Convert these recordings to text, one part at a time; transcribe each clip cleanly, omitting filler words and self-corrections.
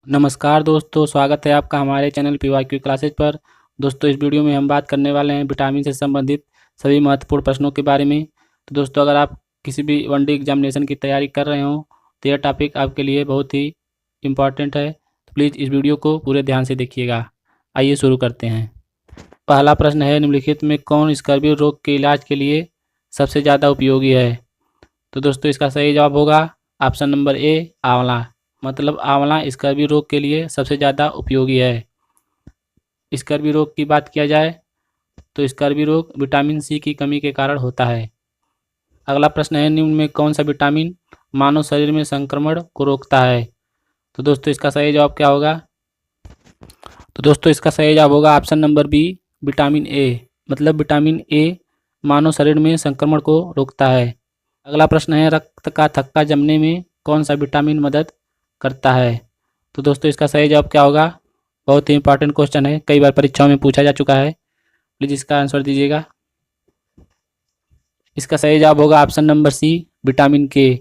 नमस्कार दोस्तों, स्वागत है आपका हमारे चैनल PYQ क्लासेज पर। दोस्तों, इस वीडियो में हम बात करने वाले हैं विटामिन से संबंधित सभी महत्वपूर्ण प्रश्नों के बारे में। तो दोस्तों, अगर आप किसी भी वनडे एग्जामिनेशन की तैयारी कर रहे हो तो यह टॉपिक आपके लिए बहुत ही इम्पॉर्टेंट है। तो प्लीज़ इस वीडियो को पूरे ध्यान से देखिएगा। आइए शुरू करते हैं। पहला प्रश्न है, निम्नलिखित में कौन स्कर्वी रोग के इलाज के लिए सबसे ज़्यादा उपयोगी है? तो दोस्तों, इसका सही जवाब होगा ऑप्शन नंबर ए, आंवला। मतलब आंवला स्कर्वी रोग के लिए सबसे ज़्यादा उपयोगी है। स्कर्वी रोग की बात किया जाए तो स्कर्वी रोग विटामिन सी की कमी के कारण होता है। अगला प्रश्न है, निम्न में कौन सा विटामिन मानव शरीर में संक्रमण को रोकता है? तो दोस्तों, इसका सही जवाब क्या होगा? तो दोस्तों, इसका सही जवाब होगा option number B, vitamin A. मतलब विटामिन ए मानव शरीर में संक्रमण को रोकता है। अगला प्रश्न है, रक्त का थक्का जमने में कौन सा विटामिन मदद करता है? तो दोस्तों, इसका सही जवाब क्या होगा? बहुत ही इंपॉर्टेंट क्वेश्चन है, कई बार परीक्षाओं में पूछा जा चुका है। प्लीज़ इसका आंसर दीजिएगा। इसका सही जवाब होगा ऑप्शन नंबर सी, विटामिन के।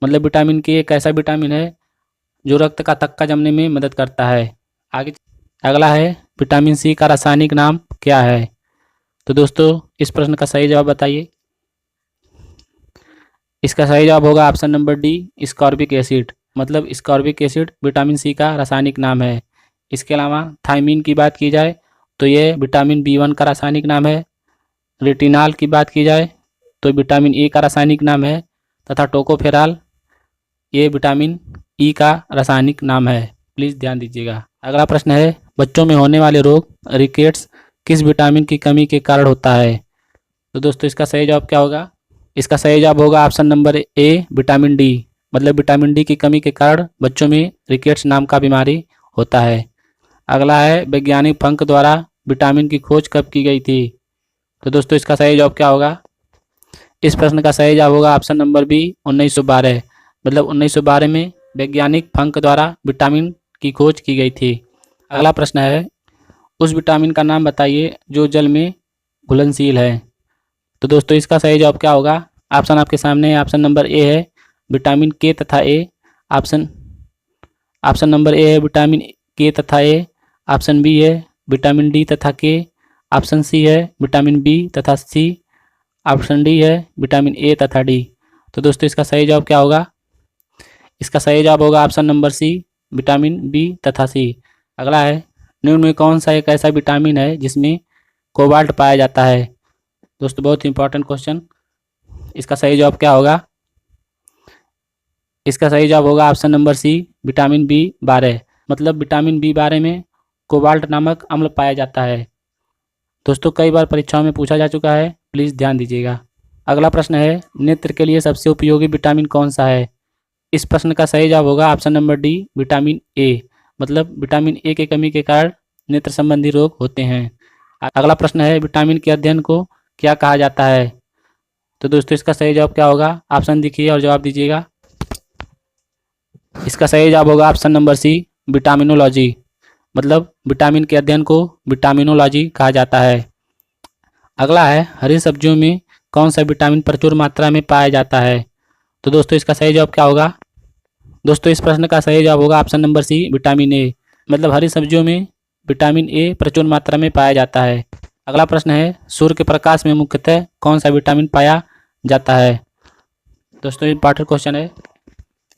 मतलब विटामिन के एक ऐसा विटामिन है जो रक्त का थक्का जमने में मदद करता है। आगे अगला है, विटामिन सी का रासायनिक नाम क्या है? तो दोस्तों, इस प्रश्न का सही जवाब बताइए। इसका सही जवाब होगा option number D, ascorbic acid. मतलब स्कॉर्बिक एसिड विटामिन सी का रासायनिक नाम है। इसके अलावा थायमीन की बात की जाए तो ये विटामिन B1 का रासायनिक नाम है। रेटिनॉल की बात की जाए तो विटामिन ए का रासायनिक नाम है, तथा टोकोफेरॉल ये विटामिन ई का रासायनिक नाम है। प्लीज़ ध्यान दीजिएगा। अगला प्रश्न है, बच्चों में होने वाले रोग रिकेट्स किस विटामिन की कमी के कारण होता है? तो दोस्तों, इसका सही जवाब क्या होगा? इसका सही जवाब होगा option number A, vitamin D. मतलब विटामिन डी की कमी के कारण बच्चों में रिकेट्स नाम का बीमारी होता है। अगला है, वैज्ञानिक फंक द्वारा विटामिन की खोज कब की गई थी? तो दोस्तों, इसका सही जवाब क्या होगा? इस प्रश्न का सही जवाब होगा ऑप्शन नंबर बी, 1912। मतलब 1912 में वैज्ञानिक फंक द्वारा विटामिन की खोज की गई थी। अगला प्रश्न है, उस विटामिन का नाम बताइए जो जल में घुलनशील है। तो दोस्तों, इसका सही जवाब क्या होगा? ऑप्शन आपके सामने है। ऑप्शन नंबर ए है विटामिन के तथा ए। ऑप्शन ऑप्शन नंबर ए है विटामिन के तथा ए। ऑप्शन बी है विटामिन डी तथा के। ऑप्शन सी है विटामिन बी तथा सी। ऑप्शन डी है विटामिन ए तथा डी। तो दोस्तों, इसका सही जवाब क्या होगा? इसका सही जवाब होगा option number C, vitamin B तथा सी। अगला है, निम्न में कौन सा एक ऐसा विटामिन है जिसमें कोबाल्ट पाया जाता है? दोस्तों, बहुत इंपॉर्टेंट क्वेश्चन। इसका सही जवाब क्या होगा? इसका सही जवाब होगा option number C, vitamin B12। मतलब विटामिन B12 में कोबाल्ट नामक अम्ल पाया जाता है। दोस्तों, कई बार परीक्षाओं में पूछा जा चुका है, प्लीज़ ध्यान दीजिएगा। अगला प्रश्न है, नेत्र के लिए सबसे उपयोगी विटामिन कौन सा है? इस प्रश्न का सही जवाब होगा option number D, vitamin A. मतलब विटामिन ए की कमी के कारण नेत्र संबंधी रोग होते हैं। अगला प्रश्न है, विटामिन के अध्ययन को क्या कहा जाता है? तो दोस्तों, इसका सही जवाब क्या होगा? ऑप्शन दिखिए और जवाब दीजिएगा। इसका सही जवाब होगा ऑप्शन नंबर सी, विटामिनोलॉजी। मतलब विटामिन के अध्ययन को विटामिनोलॉजी कहा जाता है। अगला है, हरी सब्जियों में कौन सा विटामिन प्रचुर मात्रा में पाया जाता है? तो दोस्तों, इसका सही जवाब क्या होगा? दोस्तों, इस प्रश्न का सही जवाब होगा option number C, vitamin A. मतलब हरी सब्जियों में विटामिन ए प्रचुर मात्रा में पाया जाता है। अगला प्रश्न है, सूर्य के प्रकाश में मुख्यतः कौन सा विटामिन पाया जाता है? दोस्तों, इंपॉर्टेंट क्वेश्चन है,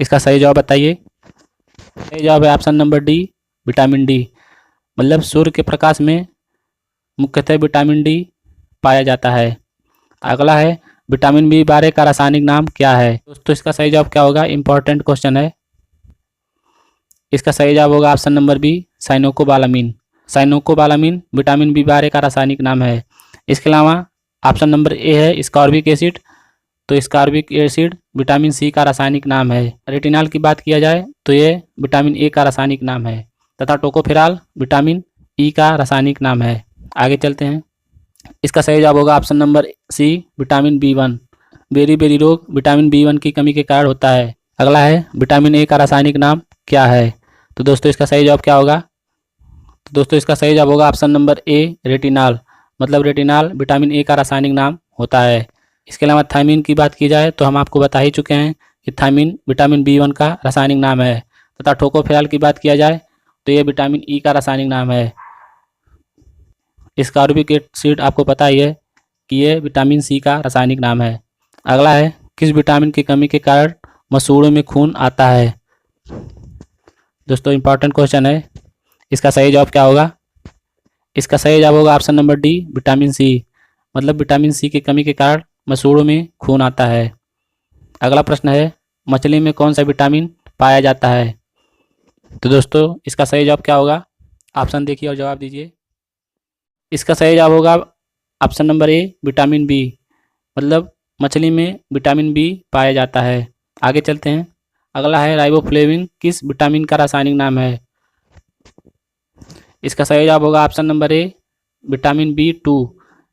इसका सही जवाब बताइए। सही जवाब है option number D, vitamin D. मतलब सूर्य के प्रकाश में मुख्यतः विटामिन डी पाया जाता है। अगला है, विटामिन B12 का रासायनिक नाम क्या है? दोस्तों, इसका सही जवाब क्या होगा? इंपॉर्टेंट क्वेश्चन है। इसका सही जवाब होगा option number B, cyanocobalamin. Cyanocobalamin vitamin B12 का रासायनिक नाम है। इसके अलावा ऑप्शन नंबर ए है स्कॉर्बिक एसिड। तो स्कॉर्बिक एसिड विटामिन सी का रासायनिक नाम है। रेटिनॉल की बात किया जाए तो ये विटामिन ए का रासायनिक नाम है, तथा टोकोफेरॉल विटामिन ई का रासायनिक नाम है। आगे चलते हैं। इसका सही जवाब होगा option number C, vitamin B1। बेरी रोग विटामिन B1 की कमी के कारण होता है। अगला है, विटामिन ए का रासायनिक नाम क्या है? तो दोस्तों, इसका सही जवाब क्या होगा? तो दोस्तों, इसका सही जवाब होगा ऑप्शन नंबर ए, रेटिनॉल। मतलब रेटिनॉल विटामिन ए का रासायनिक नाम होता है। इसके अलावा थायमीन की बात की जाए तो हम आपको बता ही चुके हैं कि थायमीन विटामिन B1 का रासायनिक नाम है, तथा टोकोफेरॉल की बात किया जाए तो ये विटामिन ई का रासायनिक नाम है। स्कॉर्बिक एसिड आपको पता ही है कि ये विटामिन सी का रासायनिक नाम है। अगला है, किस विटामिन की कमी के कारण मसूड़ों में खून आता है। दोस्तों इंपॉर्टेंट क्वेश्चन है, इसका सही जवाब क्या होगा? इसका सही जवाब होगा option number D, vitamin C. मतलब विटामिन सी की कमी के कारण मसूड़ों में खून आता है। अगला प्रश्न है, मछली में कौन सा विटामिन पाया जाता है। तो दोस्तों इसका सही जवाब क्या होगा? ऑप्शन देखिए और जवाब दीजिए। इसका सही जवाब होगा option number A, vitamin B. मतलब मछली में विटामिन बी पाया जाता है। आगे चलते हैं। अगला है, राइबोफ्लेविन किस विटामिन का रासायनिक नाम है। इसका सही जवाब होगा option number A, vitamin B 2।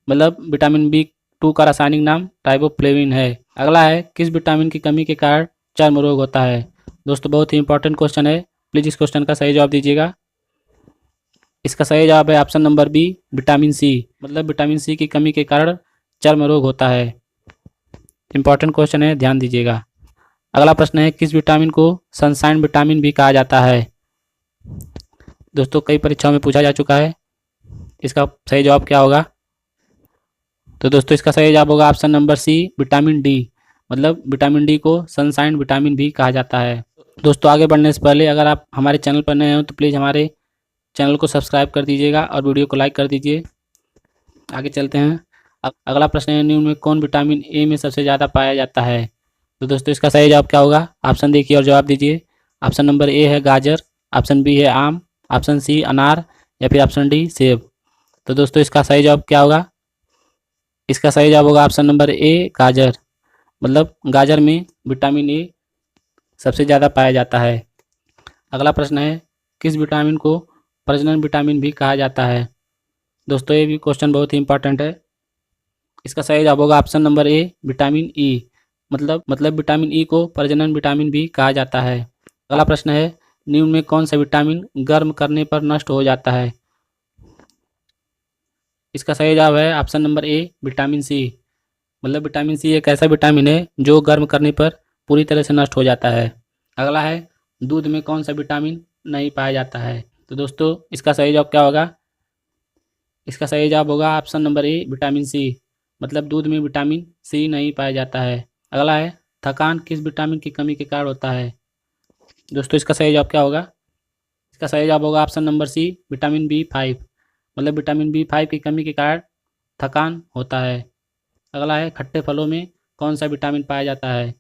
मतलब विटामिन बी 2 का रासायनिक नाम राइबोफ्लेविन है। अगला है, किस विटामिन की कमी के कारण चर्म रोग होता है। दोस्तों बहुत ही इंपॉर्टेंट क्वेश्चन है, प्लीज़ इस क्वेश्चन का सही जवाब दीजिएगा। इसका सही जवाब है option number B, vitamin C. मतलब विटामिन सी की कमी के कारण चर्म रोग होता है। इंपॉर्टेंट क्वेश्चन है, ध्यान दीजिएगा। अगला प्रश्न है, किस विटामिन को सनशाइन विटामिन भी कहा जाता है। दोस्तों कई परीक्षाओं में पूछा जा चुका है, इसका सही जवाब क्या होगा? तो दोस्तों इसका सही जवाब होगा option number C, vitamin D. मतलब विटामिन डी को सनशाइन विटामिन भी कहा जाता है। दोस्तों आगे बढ़ने से पहले अगर आप हमारे चैनल पर नए हो तो प्लीज़ हमारे चैनल को सब्सक्राइब कर दीजिएगा और वीडियो को लाइक कर दीजिए। आगे चलते हैं। अगला प्रश्न है, निम्न में कौन विटामिन ए में सबसे ज़्यादा पाया जाता है। तो दोस्तों इसका सही जवाब क्या होगा? ऑप्शन देखिए और जवाब दीजिए। ऑप्शन नंबर ए है गाजर, ऑप्शन बी है आम, ऑप्शन सी अनार या फिर ऑप्शन डी सेब। तो दोस्तों इसका सही जवाब क्या होगा? इसका सही जवाब होगा ऑप्शन नंबर ए, गाजर। मतलब गाजर में विटामिन ए सबसे ज़्यादा पाया जाता है। अगला प्रश्न है, किस विटामिन को प्रजनन विटामिन भी कहा जाता है। दोस्तों ये भी क्वेश्चन बहुत ही इंपॉर्टेंट है। इसका सही जवाब होगा option number A, vitamin E. मतलब विटामिन ई को प्रजनन विटामिन भी कहा जाता है। अगला प्रश्न है, निम्न में कौन सा विटामिन गर्म करने पर नष्ट हो जाता है। इसका सही जवाब है option number A, vitamin C. मतलब विटामिन सी एक ऐसा विटामिन है जो गर्म करने पर पूरी तरह से नष्ट हो जाता है। अगला है, दूध में कौन सा विटामिन नहीं पाया जाता है। तो दोस्तों इसका सही जवाब क्या होगा? इसका सही जवाब होगा option number A, vitamin C. मतलब दूध में विटामिन सी नहीं पाया जाता है। अगला है, थकान किस विटामिन की कमी के कारण होता है। दोस्तों इसका सही जवाब क्या होगा? इसका सही जवाब होगा option number C, vitamin B 5। मतलब विटामिन बी 5 की कमी के कारण थकान होता है। अगला है, खट्टे फलों में कौन सा विटामिन पाया जाता है।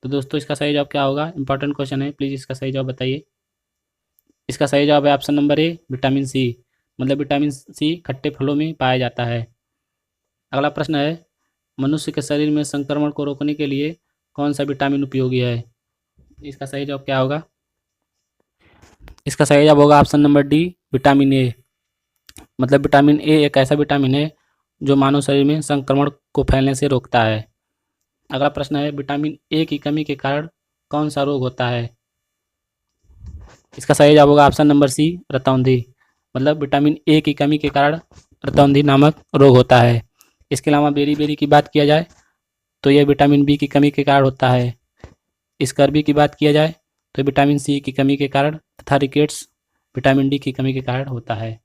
तो दोस्तों इसका सही जवाब क्या होगा? इंपॉर्टेंट क्वेश्चन है, प्लीज़ इसका सही जवाब बताइए। इसका सही जवाब है option number A, vitamin C. मतलब विटामिन सी खट्टे फलों में पाया जाता है। अगला प्रश्न है, मनुष्य के शरीर में संक्रमण को रोकने के लिए कौन सा विटामिन उपयोगी है। इसका सही जवाब क्या होगा? इसका सही जवाब होगा option number D, vitamin A. मतलब विटामिन ए एक ऐसा विटामिन है जो मानव शरीर में संक्रमण को फैलने से रोकता है। अगला प्रश्न है, विटामिन ए की कमी के कारण कौन सा रोग होता है। इसका सही जवाब होगा ऑप्शन नंबर सी, रतौंधी। मतलब विटामिन ए की कमी के कारण रतौंधी नामक रोग होता है। इसके अलावा बेरी की बात किया जाए तो यह विटामिन बी की कमी के कारण होता है। स्कर्वी की बात किया जाए तो विटामिन सी की कमी के कारण तथा रिकेट्स विटामिन डी की कमी के कारण होता है।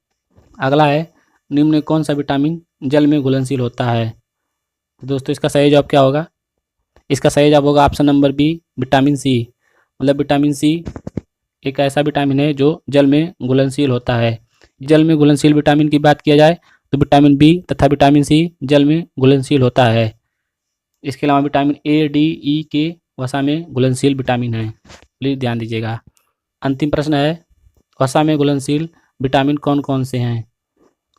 अगला है, निम्न में कौन सा विटामिन जल में घुलनशील होता है। तो दोस्तों इसका सही जवाब क्या होगा? इसका सही जवाब होगा option number B, vitamin C. मतलब विटामिन सी एक ऐसा विटामिन है जो जल में घुलनशील होता है। जल में घुलनशील विटामिन की बात किया जाए तो विटामिन बी तथा विटामिन सी जल में घुलनशील होता है। इसके अलावा विटामिन ए, डी, ई के वसा में घुलनशील विटामिन है, प्लीज़ ध्यान दीजिएगा। अंतिम प्रश्न है, वसा में घुलनशील विटामिन कौन कौन से हैं।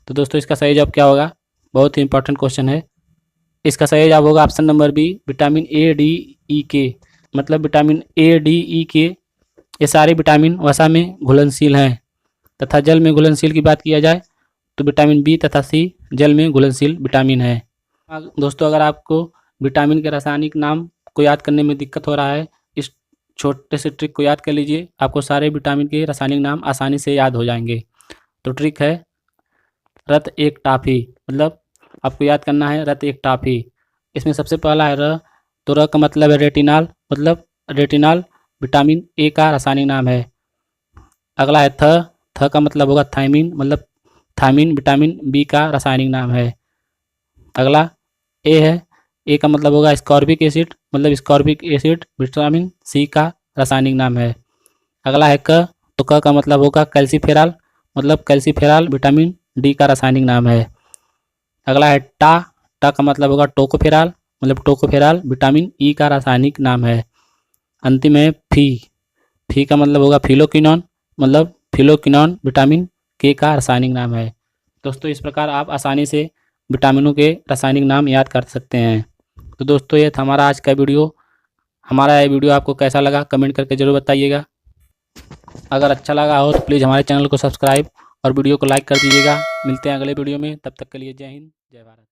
तो दोस्तों इसका सही जवाब क्या होगा? बहुत ही इंपॉर्टेंट क्वेश्चन है। इसका सही जवाब होगा option number B, vitamin A, D, E के। मतलब विटामिन ए, डी, ई के ये सारे विटामिन वसा में घुलनशील हैं तथा जल में घुलनशील की बात किया जाए तो विटामिन बी तथा सी जल में घुलनशील विटामिन है। दोस्तों अगर आपको विटामिन के रासायनिक नाम को याद करने में दिक्कत हो रहा है, इस छोटे से ट्रिक को याद कर लीजिए, आपको सारे विटामिन के रासायनिक नाम आसानी से याद हो जाएंगे। तो ट्रिक है, रत एक टाफी। मतलब आपको याद करना है रत एक टाफी। इसमें सबसे पहला है र, तो र का मतलब है रेटिनॉल। मतलब रेटिनॉल विटामिन ए का रासायनिक नाम है। अगला है थ का मतलब होगा थायमीन, मतलब थायमीन विटामिन बी का रासायनिक नाम है। अगला ए है, ए का मतलब होगा स्कॉर्बिक एसिड, मतलब स्कॉर्बिक एसिड विटामिन सी का रासायनिक नाम है। अगला है क, तो क का मतलब होगा कैल्सीफेराल, मतलब कैल्सीफेराल विटामिन डी का रासायनिक नाम है। अगला है टा, टा का मतलब होगा टोकोफेराल, मतलब टोकोफेराल विटामिन ई का रासायनिक नाम है। अंतिम है फी, फी का मतलब होगा फिलोक्विनोन, मतलब फिलोक्विनोन विटामिन के का रासायनिक नाम है। दोस्तों इस प्रकार आप आसानी से विटामिनों के रासायनिक नाम याद कर सकते हैं। तो दोस्तों ये था हमारा आज का वीडियो। हमारा ये वीडियो आपको कैसा लगा कमेंट करके ज़रूर बताइएगा। अगर अच्छा लगा हो तो प्लीज़ हमारे चैनल को सब्सक्राइब और वीडियो को लाइक कर दीजिएगा। मिलते हैं अगले वीडियो में, तब तक के लिए जय हिंद जय भारत।